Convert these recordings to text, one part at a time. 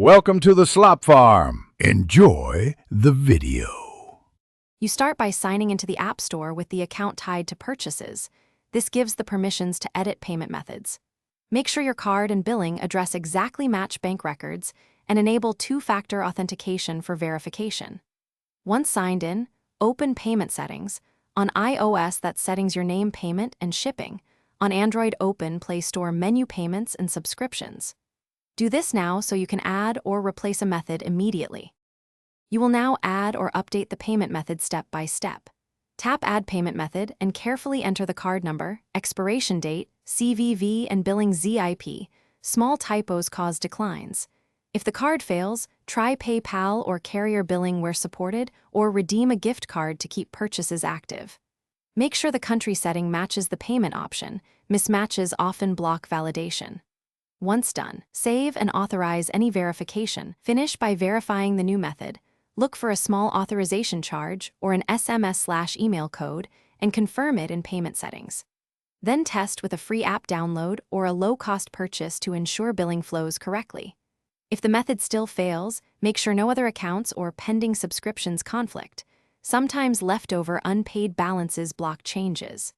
Welcome to the Slop Farm. Enjoy the video. You start by signing into the App Store with the account tied to purchases. This gives the permissions to edit payment methods. Make sure your card and billing address exactly match bank records and enable two-factor authentication for verification. Once signed in, open Payment Settings. On iOS, that's Settings Your Name, Payment, and Shipping. On Android, open Play Store Menu Payments and Subscriptions. Do this now so you can add or replace a method immediately. You will now add or update the payment method step by step. Tap Add Payment Method and carefully enter the card number, expiration date, CVV, and billing ZIP. Small typos cause declines. If the card fails, try PayPal or carrier billing where supported, or redeem a gift card to keep purchases active. Make sure the country setting matches the payment option. Mismatches often block validation. Once done, save and authorize any verification. Finish by verifying the new method. Look for a small authorization charge or an SMS/email code and confirm it in payment settings. Then test with a free app download or a low-cost purchase to ensure billing flows correctly. If the method still fails, make sure no other accounts or pending subscriptions conflict. Sometimes leftover unpaid balances block changes.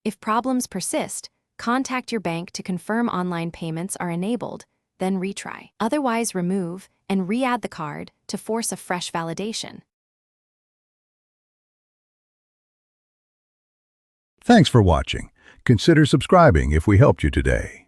If problems persist, contact your bank to confirm online payments are enabled, then retry. Otherwise, remove and re-add the card to force a fresh validation. Thanks for watching. Consider subscribing if we helped you today.